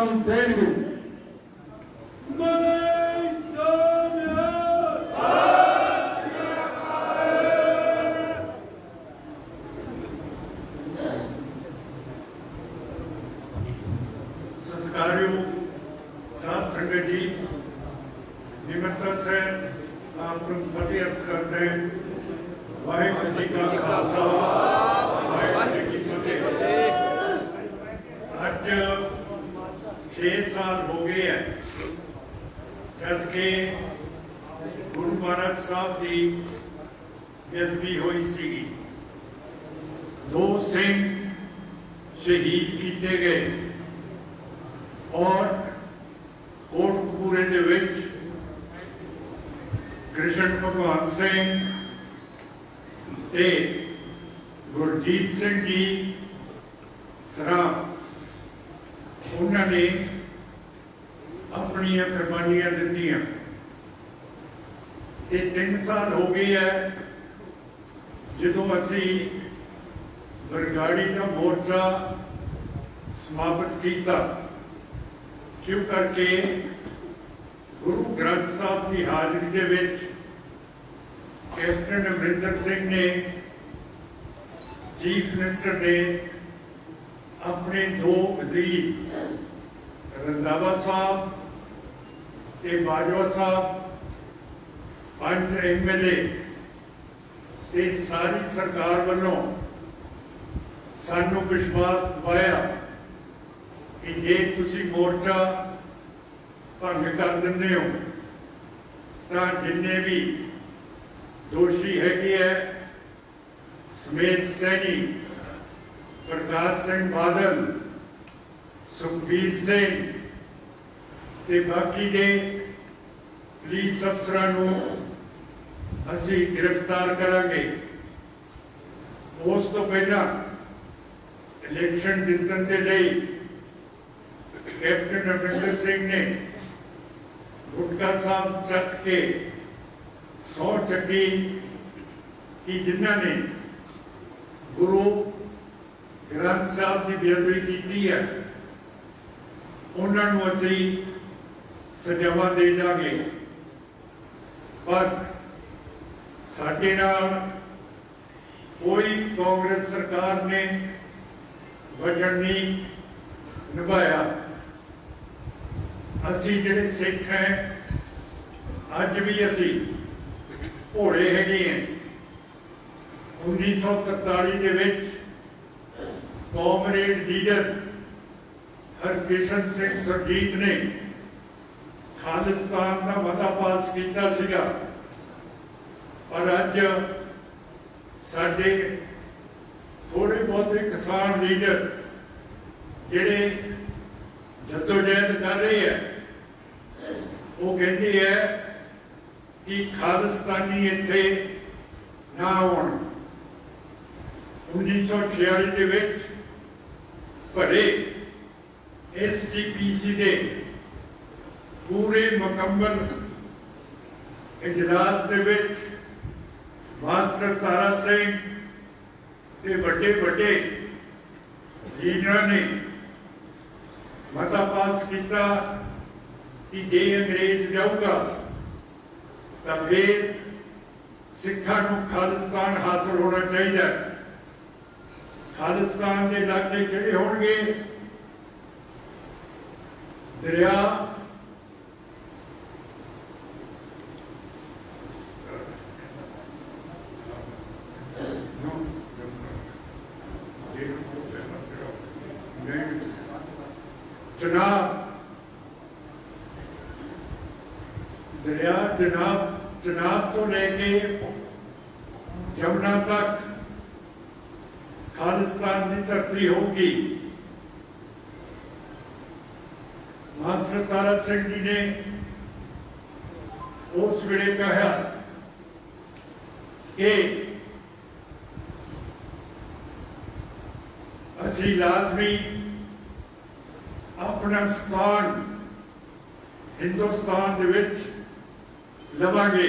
ਸਲਾਮ ਦੇਣਗੇ। सत्कारयोग साध संगत जी, निमंत्रण से आपको फतेह अर्ज करते हैं। वाहिगुरू जी का खालसा, वाहिगुरू जी की फतेह। आज 6 साल हो गए हैं जब के गुरु महाराज साहब की बेअदबी हुई सी। 2 सिंह शहीद किए गए और कोटकपूरे ਦੇ ਵਿੱਚ कृष्ण भगवान सिंह ਤੇ गुरजीत सिंह जी सरा उन्होंने अपनी कुर्बानियां दित्तियां। 3 साल हो गए है जो असी बरगाड़ी का मोर्चा समाप्त किया, क्यों करके गुरु ग्रंथ साहब की हाजिरी के विच कैप्टन अमरिंदर सिंह ने, चीफ मिनिस्टर ने अपने 2 वजीर रंधावा साहब ते बाजवा साहब, 5 MLA ते सारी सरकार वालों सानू विश्वास दिवाया कि जे तुसी मोर्चा भंग कर दिंदे हो तां जिन्ने भी दोषी हैगे है समेत सैनी, प्रकाश सिंह बादल, सुखबीर सिंह ते बाकी दे पुलिस अफसरां नूं असीं गिरफ्तार करांगे। उस तो पहला इलेक्शन जितण दे लई कैप्टन अमरिंदर सिंह ने गुटका साहब चक के 100 चक्की कि जिन्होंने गुरु ग्रंथ साहब की बेअदबी की है उन्होंने असी सजावा दे जांगे। पर साडे नाल कोई कांग्रेस सरकार ने वचन नहीं निभाया। असी जिहड़े सिख हैं अज भी असी भोले हैगे हैं। 1943 ਦੇ ਵਿੱਚ ਕਾਮਰੇਡ ਲੀਡਰ ਹਰਕ੍ਰਿਸ਼ਨ ਸਿੰਘ ਸਰਜੀਤ ਨੇ ਖਾਲਿਸਤਾਨ ਦਾ ਮਤਾ ਪਾਸ ਕੀਤਾ ਸੀਗਾ, ਪਰ ਅੱਜ ਸਾਡੇ ਥੋੜੇ ਬਹੁਤੇ ਕਿਸਾਨ ਲੀਡਰ ਜਿਹੜੇ जद्दोजहद कर रहे हैं वो कहते हैं कि खालिस्तानी इत्थे ना आउण। 1946 ਦੇ ਵਿੱਚ ਭਰੇ SGPC ਦੇ ਪੂਰੇ ਮੁਕੰਮਲ इजलास ਦੇ ਵਿੱਚ मास्टर तारा सिंह ਤੇ ਵੱਡੇ ਵੱਡੇ ਲੀਡਰਾਂ ने मता पास किया कि जे अंग्रेज जाऊगा तो फिर सिखा नूं खालिस्तान हासिल होना चाहिए। खालिस्तान के इलाके किहड़े होणगे? दरिया चनाब, दरिया चनाब तो लेके जमुना तक खालिस्तान की धरती होगी। मास्टर तारा सिंह जी ने उस वेले कहा कि असी लाजमी अपना स्थान हिंदुस्तान दे विच लवांगे।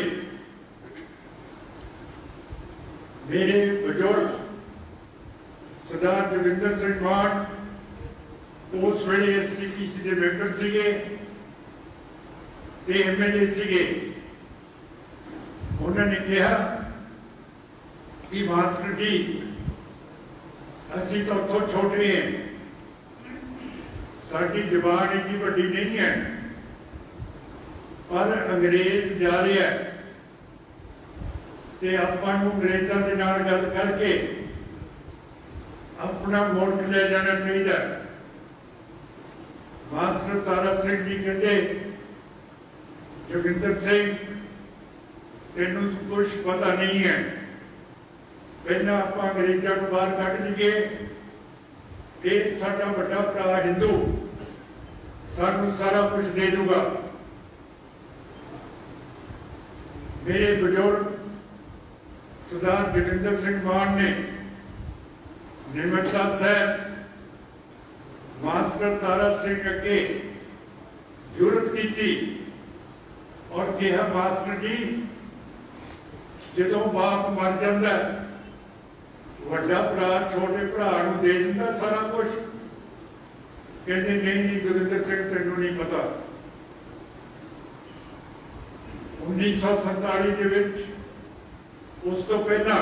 मेरे बुजुर्ग सरदार जोगिंदर सिंह मान उस वेले STPC के मैंबर सीगे ते MLA सीगे। उन्होंने कहा कि मास्टर जी असी तो उतो छोटे हैं, साडी जबान इतनी वड्डी नहीं है, पर अंग्रेज जा रहा है ते आपां नूं अंग्रेज़ां दे नाल गल करके अपना मुल्क ले जाना चाहिए। मास्टर तारा सिंह जी कहते जोगिंदर सिंह तेनू कुछ पता नहीं है, पहला आप अंग्रेजों को बाहर कढ़ लीए, फिर साडा वड्डा भरा हिंदू सानू सारा कुछ दे दूगा। मेरे बुजुर्ग सरदार जोगिंदर सिंह मान ने निमरता साहब मास्टर तारा सिंह अगे जुरत की और कहा मास्टर जी जो बाप मर जाता वड्डा भरा छोटे भरा नूं दे दिंदा सारा कुछ। कहते नहीं जी जोगिंदर सिंह तेनों नहीं पता। 1947 के विच उस तो पहला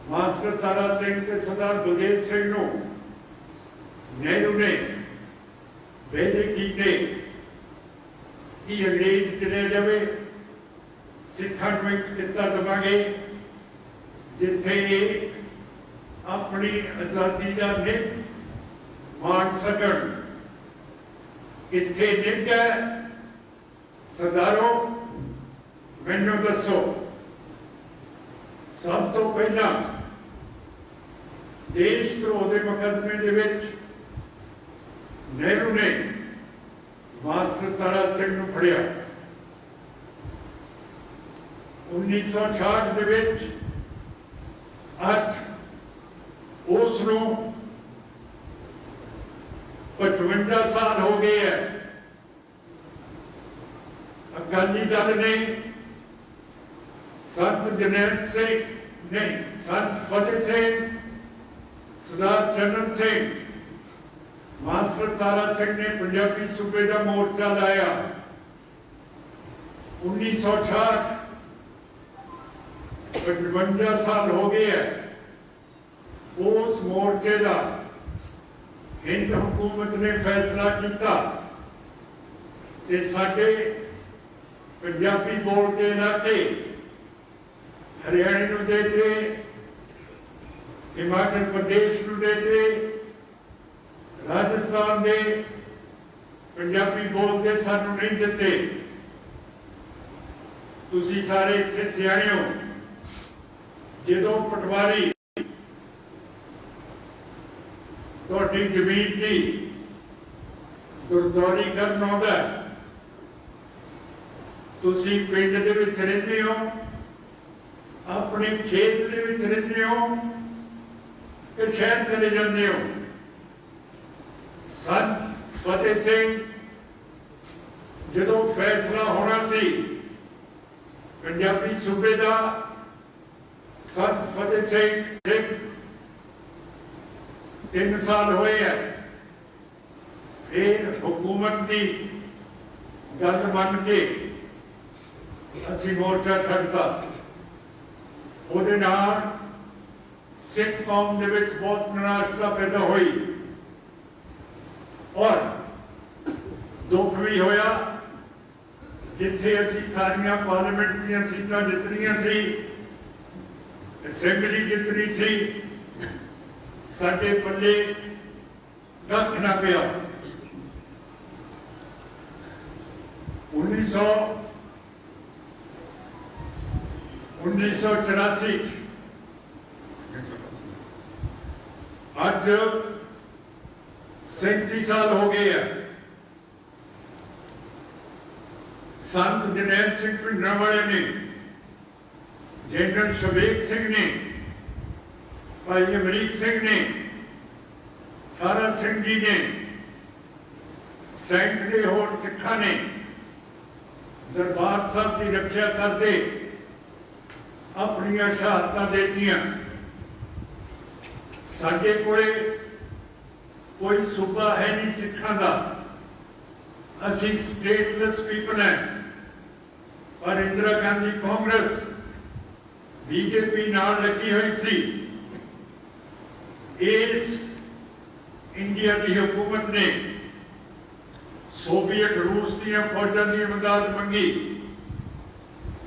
मास्टर तारा सिंह ते सरदार बलदेव सिंह नूं नेहरू ने वादे कीते कि अंग्रेज चले जावे, सिखां नूं एक खित्ता देवांगे जिथे अपनी आजादी का नित मान सकन। इत्थे नित है सरदारों मैनू दसो, सब तो पहला देशद्रोह के मुकदमे दे विच नेहरू ने मास्टर तारा सिंह नूं फड़िया। 1966 दे विच अज उसनूं 55 साल हो गए है। अकाली दल ने संत जरनैल सिंह नहीं संत फतेह सिंह सरदार चरण सिंह मास्टर तारा सिंह ने पंजाबी सूबे का मोर्चा लाया। 1966 55 साल हो गए है। उस मोर्चे का हिंद हुकूमत ने फैसला किया कि साडे पंजाबी बोलते इलाके हरियाणा नूं देते, हिमाचल प्रदेश नूं देते, राजस्थान दे पंजाबी बोलते सानू नहीं देते। तुसी सारे इत्थे सियाणे हो, जदों पटवारी तुहाडी जमीन की गुरदौरी करन आउंदा, तुसी पिंड दे विच रहिंदे हो, अपने खेत दे विच रहिंदे हो कि शहर चले जाते हो। संत फतेह सिंह जदों फैसला होना सी पंजाबी सूबे का, संत फतेह सिंह 3 साल होए है, फिर हुकूमत की गल मन के असी मोर्चा छड्डता। उहदे नाल सिख कौम दे विच बहुत निराशा पैदा हुई और दुख भी होया। जिथे असी सारिया पार्लीमेंट दी सीटां जितनियां सी, असैंबली जितनी सी, साडे पल्ले कख ना पिया। 1984 अज 37 साल हो गए हैं। संत जरनैल सिंह भिंडरांवाले ने, जनरल शबीर सिंह ने, भाई अमरीक सिंह ने, तारा सिंह जी ने, सैकड़े होर सिखा ने दरबार साहब की रक्षा करते अपनी शहादतां देतियां। साडे कोले कोई सूबा है नहीं सिखां दा, असी स्टेटलेस पीपल हैं। पर इंदिरा गांधी कांग्रेस बीजेपी नाल लगी हुई सी। इस इंडिया की हुकूमत ने सोवियत रूस दी फौजां की इमदाद मंगी,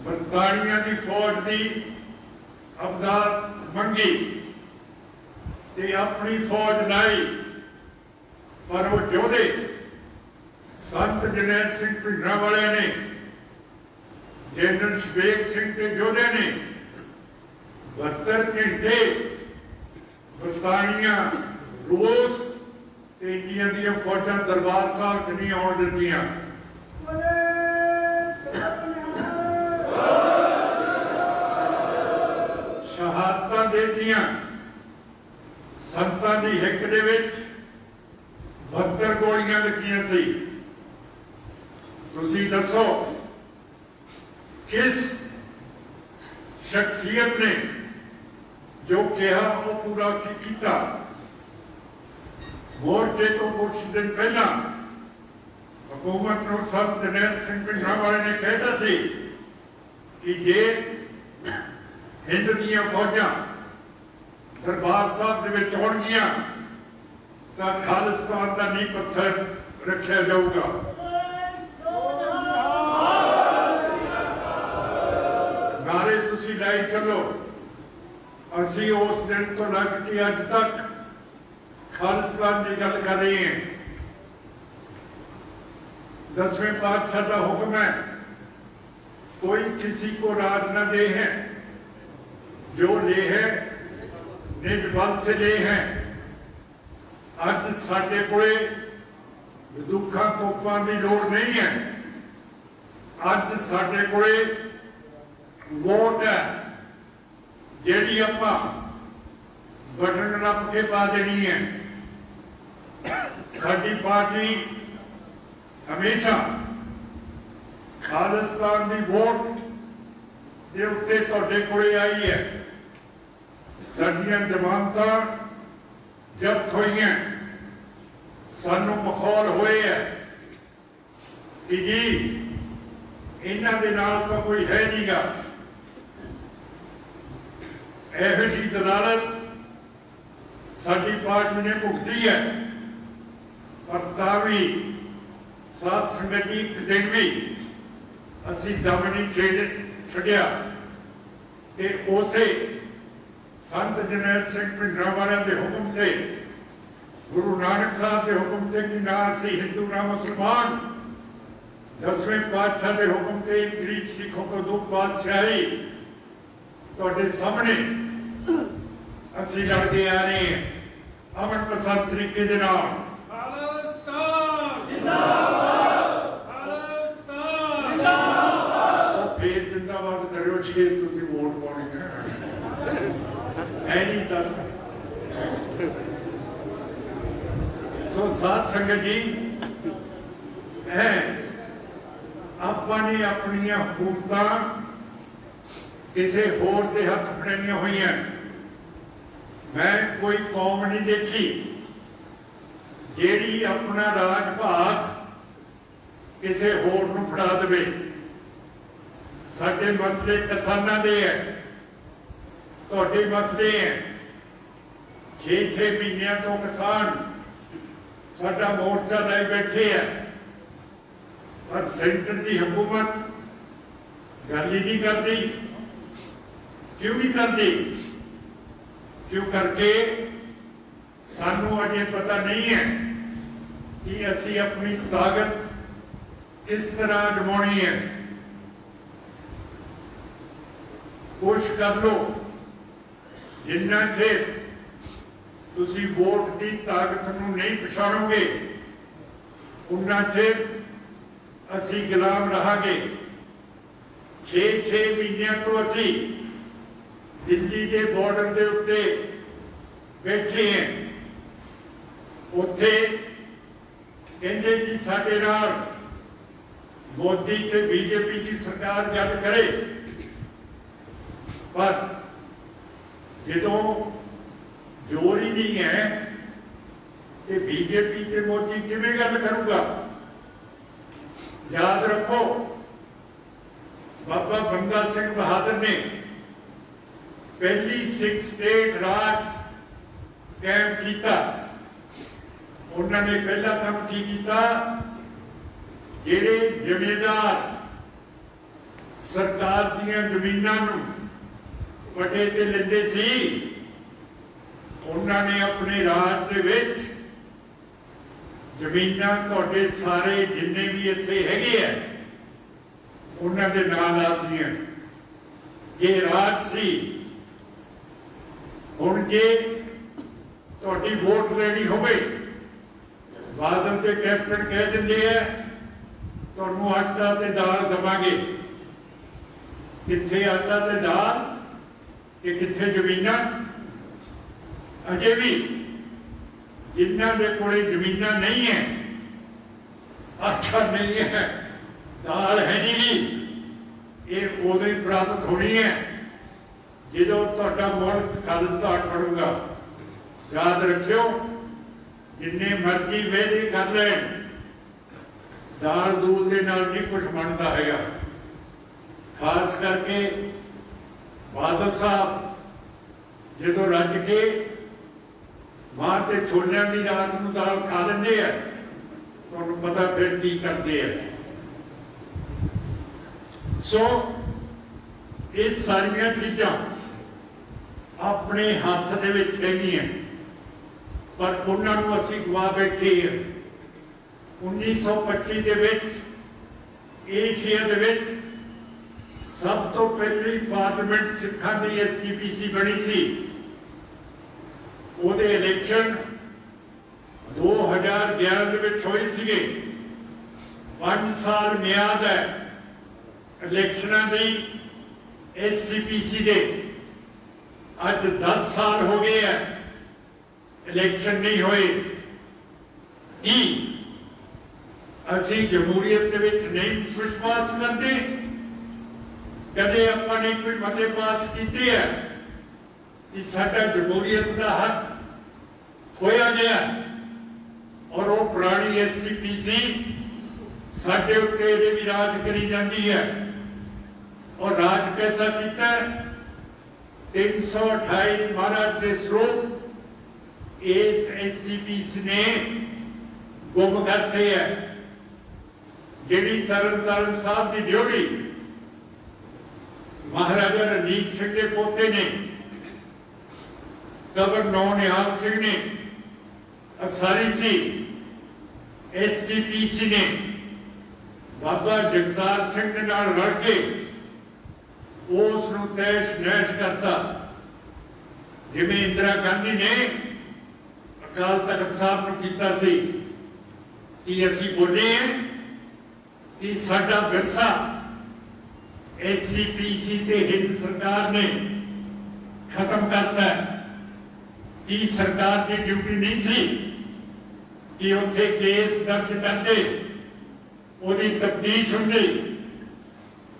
बरतानिया की फौज की इमदाद मंगी ते अपनी फौज लाई। पर वो जोधे संत जरनैल सिंह भिंडरांवाले ने, जनरल शबेग सिंह के जोधे ने 72 घंटे बरतानिया, रूस ते इंडिया दी फौजां दरबार साहब च नहीं आउण दित्तियां। शहादतां देतियां। संतां दी हिक दे विच 72 गोलियां लगियां सी। तुसीं दसो किस शख्सियत ने जो कहा वो पूरा किया? मोर्चे तो कुछ दिन पहला हुकूमत को संत जरनैल सिंह भिंडरांवाले ने कहता सी कि जे हिंद दीयां फौजां दरबार साहब दे विच आउणगियां तां खालिस्तान दा नींह पत्थर रखिया जाऊगा। नारे तुसीं लाई चलो। असी उस दिन तो लग के अज तक खालिस्तान की गल कर रहे हैं। 10वें पातशाह का हुक्म है, कोई किसी को राज न दे है, जो ले है निज बल से ले है। अज साडे कोले बंदूकां तोपां की लोड़ नहीं है। अज साडे कोले वोट है, जिहड़ी आपां बटन नप के पा देनी है। साडी पार्टी हमेशा खालिस्तान की वोट के उत्ते तुहाडे कोले आई है। साडियां जमानतां जब्त होईयां, सानू मखौल होए है कि जी इन्हां दे नाल तां कोई है नहीं गा। एहो जी दलालत साडी पार्टी ने भुगती है। पर तां भी साध संगत जी एक दिन भी असी दम नहीं छड्डिया ते उसे संत जरनैल सिंह भिंडरांवाले के हुक्म से, गुरु नानक साहब के हुक्म से कि ना असी हिंदू ना मुसलमान, 10वें पातशाह के हुक्म से गरीब सिखों को 2 पातशाही तुहाडे सामने असी लड़के आ रहे हैं अमन पसंद तरीके के नाल। फिर जिंदाबाद करो जे तुसीं वोट पाउणी है नहीं तक। सो साध संगत जी, आपां ने अपनियां हुकूमतां किसी होर दे हथ फड़ाईयां होईयां। मैं कोई कौम नहीं देखी जेड़ी अपना राज भाग किसी होर नूं फड़ा देवे। साडे मसले किसानां दे है, तुहाडे मसले हैं। 6-6 महीनों तो किसान साडा मोर्चा लाई बैठे है, पर सेंटर की हुकूमत गल ही नहीं करती। क्यों नहीं करती? क्यों करके सानू अजे पता नहीं है कि असी अपनी ताकत किस तरह जमानी है। कोशिश कर लो, जिन्ना चेर तुसी वोट की ताकत नूं नहीं पछाणोगे उन्ना चेर असी गुलाम रहांगे। 6-6 महीनों तो असी दिल्ली के बॉर्डर के उत्ते बैठे हैं। उत्थे कहते कि साडे नाल मोदी ते बीजेपी की सरकार गल करे, पर जदों जोर ही नहीं है कि बीजेपी के मोदी किवें गल करूगा। याद रखो बाबा बंगा सिंह बहादुर ने पहली सिख स्टेट राज कायम किया। उन्होंने पहला काम की किया, जेड़े जमींदार सरकार दियां जमीनां नूं पट्टे ते लैंदे सी, उन्होंने अपने राज दे विच जमीनां तुहाडे सारे जिन्ने भी इत्थे हैगे आ उन्हां दे नाम ला दित्तियां। जे राज सी, हुण जे तुहाडी वोट लेनी होवे, बादल ते कैप्टन कह दिंदे आ तुहानूं आटा ते दाल देवांगे। कित्थे आटा ते दाल ते कित्थे जमीनां? अजे भी जिन्हां दे कोले जमीनां नहीं है, आटा नहीं है, दाल है नहीं, ये उदों ही प्राप्त होनी है जो तुहाडा मुल्क खालिस्तान बनूगा। याद रखियो, जिन्ने मर्जी वेदे कर लैण, दाल दूध के नाल नहीं कुछ बनता है। खास करके बादल साहब जो रज के मां ते छोलियां की रात को दाल खा लेंगे है, तुहानूं पता फिर की करते हैं। सो ये सारिया चीज़ां अपने हाथ दे विच हैगियां, पर उन्होंने असीं गवा बैठे हैं। 1925 दे विच एशिया दे विच सब तो पहली पार्लियामेंट सिखां दी SGPC बनी सी। ਉਹਦੇ इलेक्शन 2011 ਦੇ ਵਿੱਚ ਹੋਏ ਸੀਗੇ। 5 ਸਾਲ ਮਿਆਦ ਹੈ ਇਲੈਕਸ਼ਨਾਂ ਦੀ SGPC ਦੇ। ਅੱਜ 10 ਸਾਲ ਹੋ ਗਏ ਹੈ इलेक्शन नहीं होए। की ਅਸੀਂ जमहूरीयत ਦੇ ਵਿੱਚ नहीं विश्वास करते? कदे ਆਪਾਂ ने कोई मते पास किए है कि साडा जमहूरीयत का हक खोया गया और वो पुरानी SGPC साडे उत्ते भी राज करी जाती है। और राज कैसा किया? 328 महाराज के स्वरूप इस SGPC ने गुम करते हैं। जिहड़ी तरन साहब की ड्यूटी महाराजा रणजीत सिंह के पोते ने, गवर्नर नौनिहाल सिंह ने असारी सी, SGPC ने बाबा जगतार सिंह के नाल रल के उस नूं तैश नैश करता। जिवें इंदिरा गांधी ने अकाल तख्त साहब नूं कीता सी कि असीं बोले हैं कि साडा विरसा SGPC ते हिंद सरकार ने खत्म करता है। कि सरकार की ड्यूटी नहीं सी कि उत्थे केस दर्ज करते, उहदी तफ्तीश हुंदी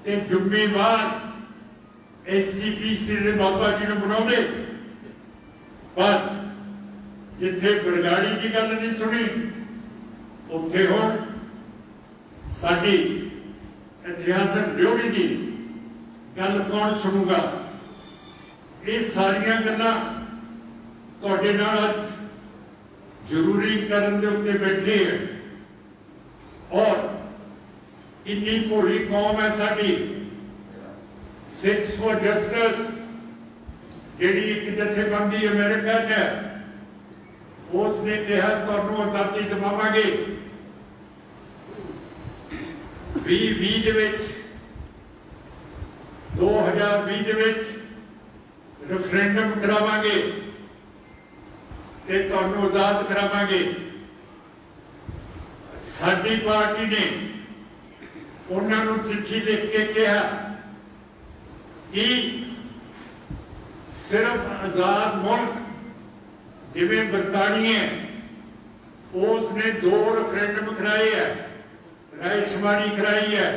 ते जिम्मेवार SGPC दे बाबा जी नूं बनाउंदे। पर जिथे बरगाड़ी की गल नहीं सुनी, उत्थे हुण साडी इतिहासक ड्यूटी की गल कौन सुनूगा? ये सारियां गल्लां तुहाडे नाल जरूरी करन दे उत्ते बैठे है। और इन्नी भोली कौम है साडी। सिक्स फॉर जस्टिस जिहड़ी एक जथेबंदी अमेरिका च है, उसने कहा तुहानूं आज़ादी दिवावांगे। 2020 दे विच 2020 दे विच रेफरेंडम करावांगे ते तुहानूं आज़ाद करावांगे। साडी पार्टी ने उन्हां नूं चिट्ठी लिख के कहा कि सिर्फ आज़ाद मुल्क जिवें बरतानिया उसने 2 रेफरेंडम कराए है, रायशुमारी कराई है।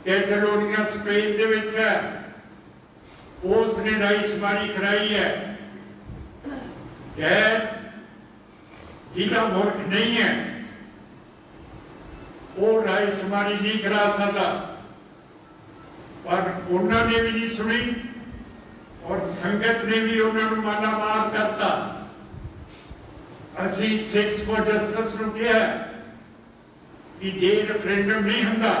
कैटलोनिया स्पेन दे विच है, उसने रायशुमारी कराई है। गैर जिहदा मुल्क नहीं है वो रायशुमारी नहीं करा सकता, पर उन्होंने भी नहीं सुनी और संगत ने भी उन्होंने माला मार करता। असी सिक्स फॉर जस्टिस ਨੂੰ ਕਿਹਾ कि जे रेफरेंडम नहीं ਹੁੰਦਾ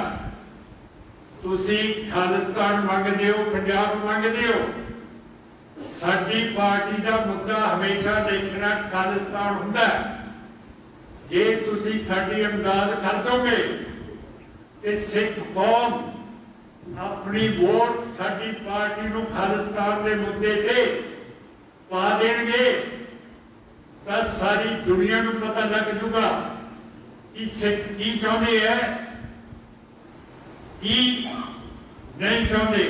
ਤੁਸੀਂ ਖਾਲਿਸਤਾਨ ਮੰਗਦੇ ਹੋ, ਪੰਜਾਬ ਮੰਗਦੇ ਹੋ, ਸਾਡੀ ਪਾਰਟੀ ਦਾ ਮੁੱਦਾ ਹਮੇਸ਼ਾ ਇਲੈਕਸ਼ਨਾਂ 'ਚ ਖਾਲਿਸਤਾਨ ਹੁੰਦਾ। ਜੇ ਤੁਸੀਂ ਸਾਡੀ ਇਮਦਾਦ ਕਰ ਦੋਗੇ ਤੇ ਸਿੱਖ ਕੌਮ अपनी वोट साडी पार्टी नूं खालिस्तान के मुद्दे ते पा देंगे तो सारी दुनिया नूं पता लग जूगा कि सिख की चाहते हैं की नहीं चाहते।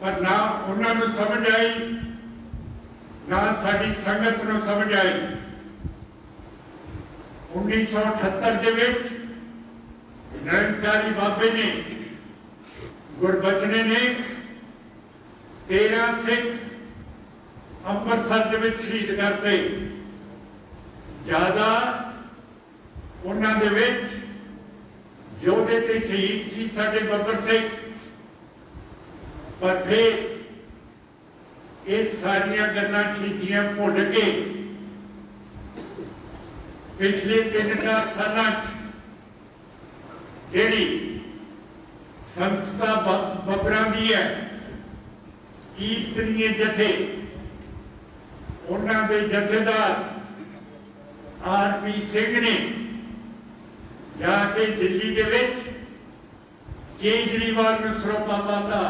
पर ना उन्होंने समझ आई ना साडी संगत नूं समझ आई। 1978 के विच निरंकारी बाबे ने गुरबचने ने 13 सिख अंमृतसर शहीद करते। ज्यादा उन्होंने जोधे ते शहीद सी साडे बब्बर सिंह, पर फिर ये सारिया गल्लां शहीदियां भुल के पिछले 3-4 साल जिहड़ी संस्था बबरा दी है कीर्तनीय जथे उन्होंने जथेदार RP सिंह ने जाके दिल्ली के विच केजरीवाल नूं सरोपा पाता।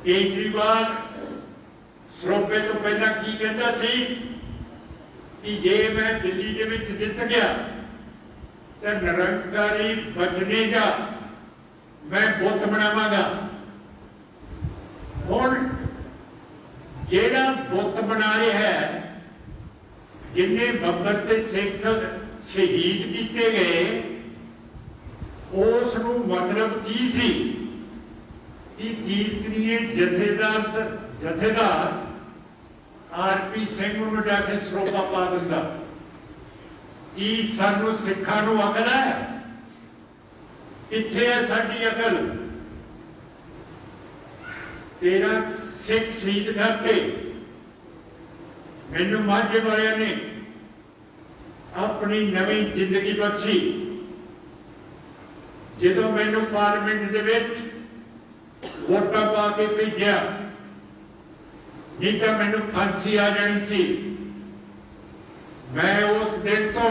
केजरीवाल सरोपे तो पहला की कहता सी कि जे मैं दिल्ली के विच जित गया तो निरंकारी बचनेगा, मैं बुत बनावांगा। हुण जेड़ा बुत बना रहा है, जिन्हें बब्बर ते सिख शहीद किए गए, उस नूं मतलब की सी कि कीर्तनीय जथेदार RP सिंह नूं जाके सरोपा पा दिंदा कि सानू सिखां नूं अकल है, किथे है साडी अकल। 13 सिख शहीद करके मैनू माझे वाले ने अपनी नवी जिंदगी बख्शी। जो मैनू पार्लियामेंट दे विच वोटां पा के भेजा, नहीं तो मैनू फांसी आ जानी सी। मैं उस दिन तो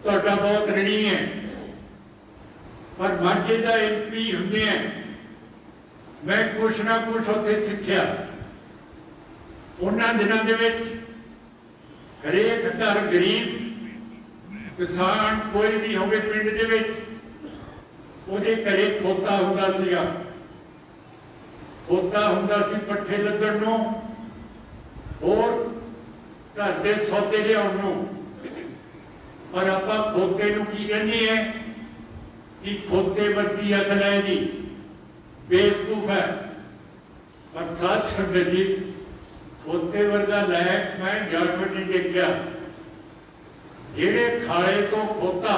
तुहाडा बहुत ऋणी है, पर माਝੇ ਦਾ MP ਹੁੰਦੇ हैं, मैं कुछ ना कुछ उत्थे सिक्ख्या। उन्हां दिनां दे विच हरेक घर गरीब किसान कोई भी होवे पिंड दे विच ਉਹਦੇ ਘਰੇ ਖੋਤਾ ਹੁੰਦਾ ਸੀਗਾ। ਖੋਤਾ ਹੁੰਦਾ ਸੀ ਪੱਠੇ ਲੱਗਣ ਨੂੰ, ਹੋਰ घर के सौदे लियाउण नूं। पर आपां खोते नूं की कहंदे हैं कि खोते वर्गी अकल है जी, बेवकूफ है। पर साथ संगत जी, खोते वर्गा लैक मैं जानवर नहीं देखा। जेड़े खाले तो खोता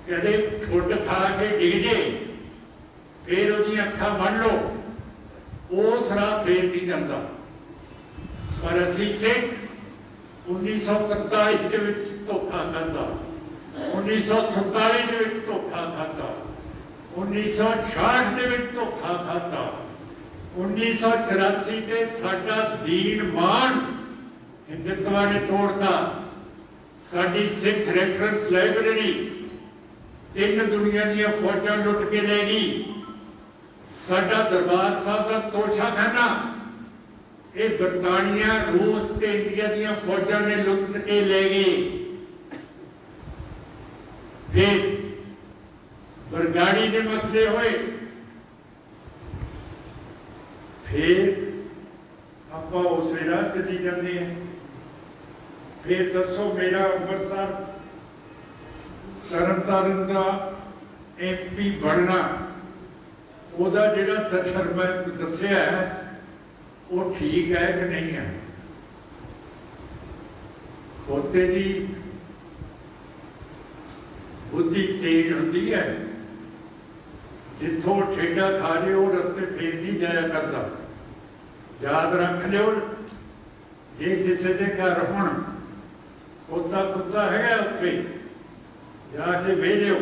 कदे खुद खा के डिग जे, फिर उहदी अखां बन लो, उस राह फिर नहीं जाता। पर असीं सिख 1943 ਦੇ ਵਿੱਚ ਧੋਖਾ ਖਾਧਾ, 1947 ਦੇ ਵਿੱਚ ਧੋਖਾ ਖਾਧਾ, 1966 ਦੇ ਵਿੱਚ ਧੋਖਾ ਖਾਧਾ, 1984 ਤੇ ਸਾਡਾ ਦੀਨ ਮਾਨ ਹਿੰਦੁਤਵਾ ਨੇ ਤੋੜਤਾ। ਸਾਡੀ ਸਿੱਖ ਰੈਫਰੈਂਸ ਲਾਇਬ੍ਰੇਰੀ 3 ਦੁਨੀਆ ਦੀਆਂ ਫੌਜਾਂ ਲੁੱਟ ਕੇ ਲੈ ਗਈ। ਸਾਡਾ ਦਰਬਾਰ ਸਾਹਿਬ ਦਾ ਤੋਸ਼ਾਖਾਨਾ ये बरतानिया रूस ते इंडिया दियां फौजां ने लुट के ले गए। फिर बरगाड़ी के मसले हुए, फिर आप उस राह चली जाते हैं। फिर दसो मेरा अमृतसर तरनतारन का MP बनना, ओदा जिहड़ा तजर्बा दस्सिया है वो ठीक है कि नहीं है। पोते की बुद्धि तेज होती है, जिथों ठेडा खा लियो रस्ते फेर नहीं जाया करता। याद रख लियो, जे किसी के घर हुण पोता कुत्ता है उत्थे जाके बह लियो,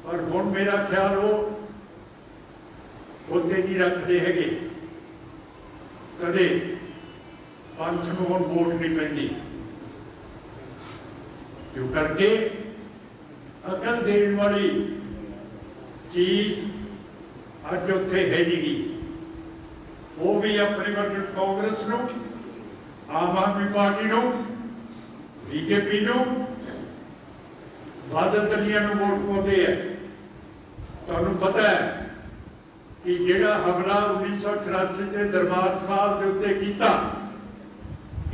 पर हुण मेरा ख्याल वो पोते नहीं रखते है, कदे पंथ नूं हुण वोट नहीं पैंदी, क्यों करके अकल देने वाली चीज अज उत्थे है नहीं। वो भी अपने वर्ग कांग्रेस नूं, आम आदमी पार्टी नूं, बीजेपी नूं, बादल दलिया नूं वोट पाउंदे है। तुहानूं पता है कि जिहड़ा हमला 1984 के दरबार साहब के उत्ते कीता,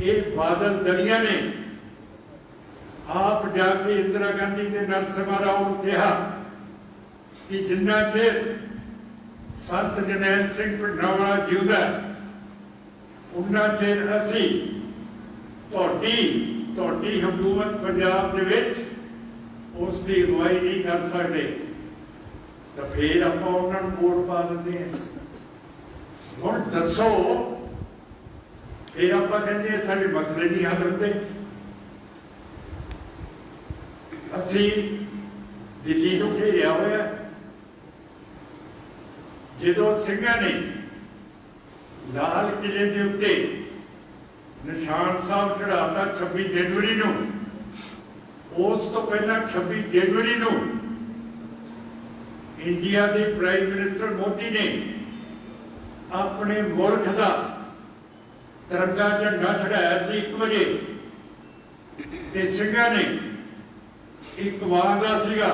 ये बादल दलिया ने आप जाके इंदिरा गांधी के नरसिम्हा राव को कहा कि जिन्ना चिर संत जरनैल सिंह भंडारा जिउंदा उन्ना चिर असी तुहाडी हुकूमत पंजाब दे विच उसकी अगवाई नहीं कर सकते, तो फिर आपां उन्हां नूं वोट पा दिंदे हैं। हुण दसो, फिर आपां कहंदे साडे मसले नहीं हल होंदे। असी दिल्ली को घेरिया होया, जदों सिंघां ने लाल किले के उत्ते निशान साहब चढ़ाता 26 जनवरी नूं, उस तो पहला 26 जनवरी नूं इंडिया के प्राइम मिनिस्टर मोदी ने अपने मुल्क का तिरंगा झंडा चढ़ाया सी 1 बजे, ते सिंघां ने एक वादा सीगा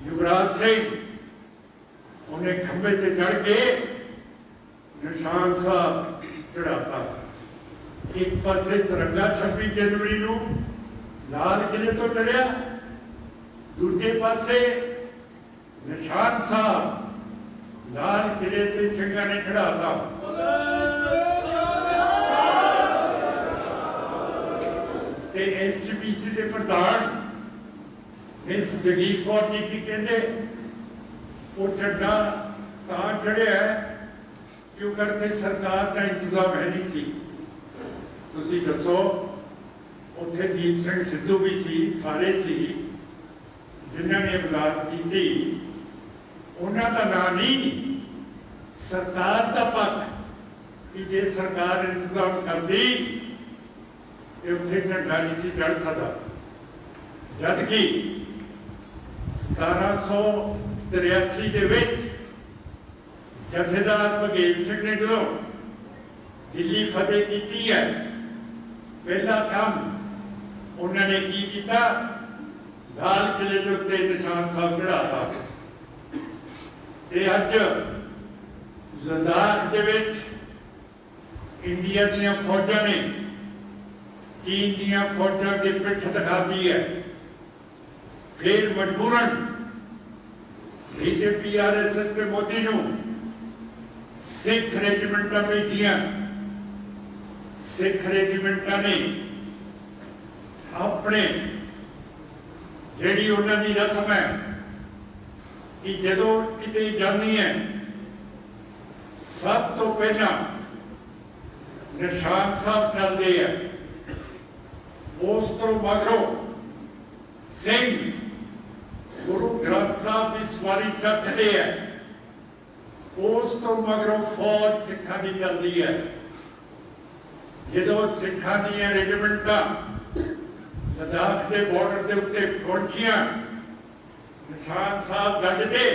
युवराज सिंह, उन्हें खंबे से चढ़ के निशान साहब चढ़ाता। एक पासे तिरंगा 26 जनवरी नूं लाल किले तो चढ़िया, दूजे पासे निशान साहब लाल किले ते सिंघां ने चढ़ाता। ते एसजीपीसी के प्रधान मिस जगीर कौर जी की कहते वो झंडा तां चढ़िया क्यों करके सरकार का इंतजाम है नहीं सी। तुसीं दसो, उत्थे दीप सिंह सिद्धू भी सी, सारे सी जिन्होंने बगावत की, उन्हों का नाम नहीं सरकार का पक्ष कि जे सरकार इंतजाम करती तो उत्थे झंडा नहीं सी चढ़ सकता। जबकि 1783 के विच जथेदार भगेल सिंह ने जो दिल्ली फतेह की है, पहला काम उन्होंने की किया, लाल किले के उत्ते निशान साहब चढ़ाता। ते अज लद्दाख दे विच इंडिया दीयां फौजां ने चीन दीयां फौजां की पिठ दिखा दी है। फिर मजबूरन बीजेपी आरएसएस के मोदी नूं सिख रेजिमेंटां भेजियां। सिख रेजिमेंटां ने अपने जिहड़ी उन्हां दी रस्म है कि जदों किते जानी है सब तो पहला निशान साहब चलते हैं, उस तो मगरों सिंह गुरु ग्रंथ साहब की सवारी चढ़ते हैं, उस तो मगरों फौज सिखा की चलती है। जो सिखा दी रेजिमेंटां लद्दाख के बॉर्डर के उत्ते पहुंचिया, निशान साहब गढ़ते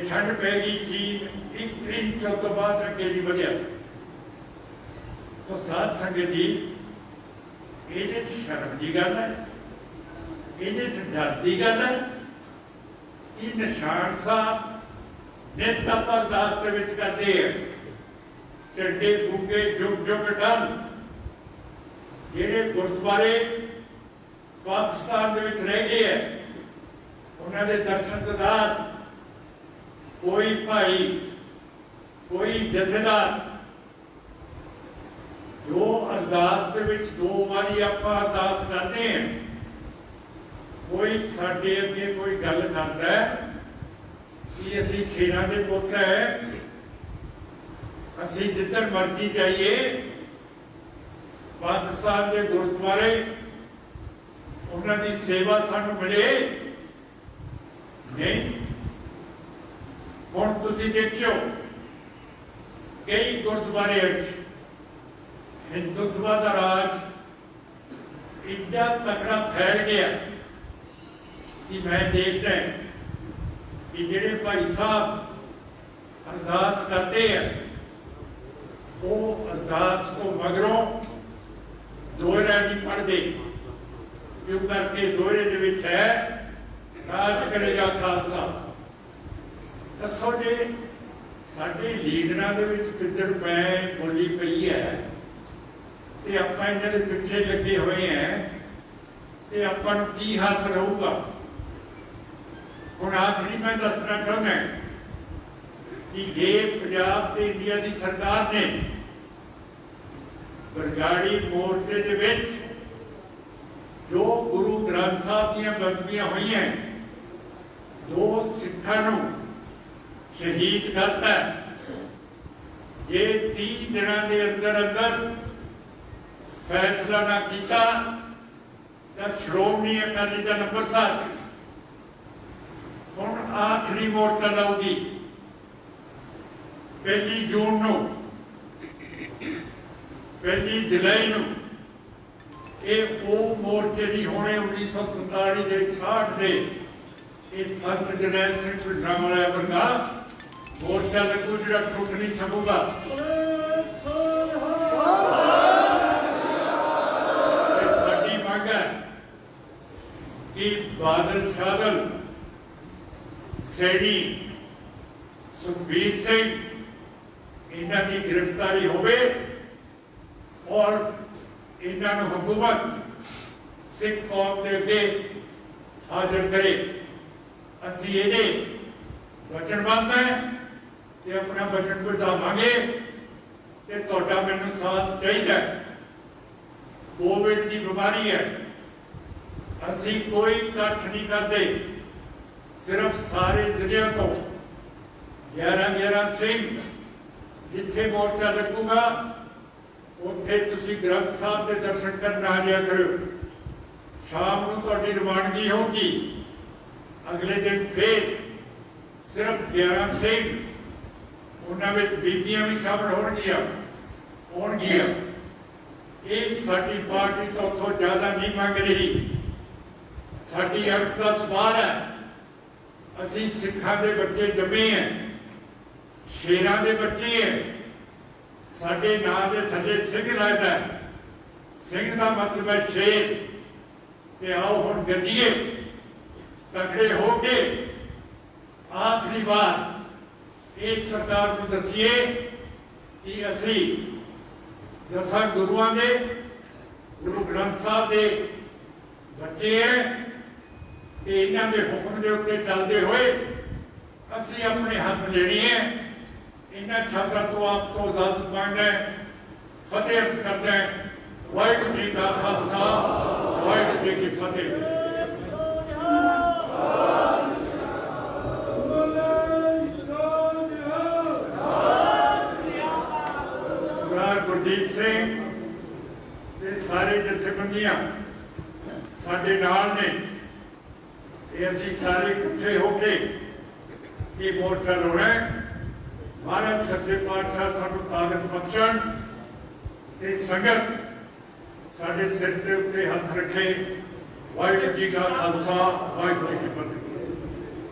ठंड पै गई, चीन 1 इंच तो बाद अगे नहीं बढ़िया। तो साध संगत जी, ये शर्म की गल है, ये डर की गल है कि निशान साहब नित आप अरदास करते हैं, झंडे फूके जुग जुग डल। जेडे गुरुद्वारे पाकिस्तान दे विच रह गए हैं, उन्होंने दर्शन दीदार कोई भाई कोई जथेदार जो अरदास दे विच दो बारी आपां अरदास करते हैं, कोई साडे अगे कोई गल करदा है कि असीं शेरां दे पुत्त है, असीं जिधर मर्जी जाइए पाकिस्तान के गुरुद्वारे उन्हां दी सेवा सानूं मिले नहीं। हुण तुसीं देखिओ कई गुरुद्वारे हिंदुत्व का राज इतना तकड़ा फैल गया कि मैं देखता कि जेडे भाई साहब अरदास करते हैं वो अरदास को मगरों दोहरा नहीं पढ़ते, क्यों करके दोहरे दे विच है राज करेगा खालसा। दसो जी साडे लीडरां दे विच किधर मैं बोली पई है ते आपां इन्हां दे पिछे लगे हुए हैं ते आपां नूं की हासिल होऊगा। हुण आखिरी मैं दसना चाहुंदा कि जे पंजाब ते इंडिया की सरकार ने बरगाड़ी मोर्चे दे विच जो गुरु ग्रंथ साहब दीआं बदलियां हुई हैं, दो सिखां नूं शहीद करता है, जे 30 दिनों के अंदर अंदर फैसला ना किया तो श्रोमणी अकाली दल अंमृतसर हुण आखिरी मोर्चा लाऊगी 1 जून नूं, 1 जुलाई नूं। ये वो मोर्चे नहीं होने 1947 के 66 के ये संत जरनैल सिंह भिंडरांवाले वर्गा मोर्चा लगू जो टुट नहीं सकूगा। साडी मंग है कि बादल शादल सैनी सुखबीर सिंह इन्हां की गिरफ्तारी होवे और इन्हां नूं हुकूमत सिख कौम के अगे हाजिर करे। असीं इहदे वचनबद्ध है कि अपना वचन बढ़ावांगे ते तुहाडा मैनूं साथ चाहिए। कोविड की बीमारी है, असीं कोई कठ नहीं करते, सिर्फ सारे जिले तो 11 सिंह जिथे मोर्चा लगूगा उत्थे तुसीं ग्रंथ साहब के दर्शन करन आ जाया करो। शाम को तुहाडी रवानगी होगी। अगले दिन फिर सिर्फ 11 सिंह, उन्हां विच बीबियां भी शामिल होणगियां। ये साडी पार्टी तो उतों ज्यादा नहीं मांग रही। साडी अर्थ का सवाल है, असीं सिखां दे बच्चे जम्मे हैं, शेरां दे बच्चे हैं, साडे नां दे थल्ले सिंह लगदा है। सिंह का मतलब है शेर। ते आओ हुण गरजिए, तगड़े होके आखिरी बार इस सरकार को दसीए कि असी 10 गुरुआं दे गुरु ग्रंथ साहब के बच्चे हैं कि इन्हां दे हुक्म के उत्ते चलते हुए असी अपने हाथ लेनी है। इन्हां शब्दों को आपको इजाजत मांगना है, फतेह अर्ज करना है। वाहिगुरू जी का खालसा, वाहिगुरू जी की फतेह। गुरदीप सिंह ते सारे जथेबंदियां साडे नाल ने, असीं सारे इकट्ठे होके ये मोर्चा लाउणा है। महाराज सच्चे पातशाह सानूं ताकत बख्शण ते संगत साडे सिर के उत्ते हथ रखे। वाहिगुरू जी का खालसा, वाहिगुरू जी की फतेह।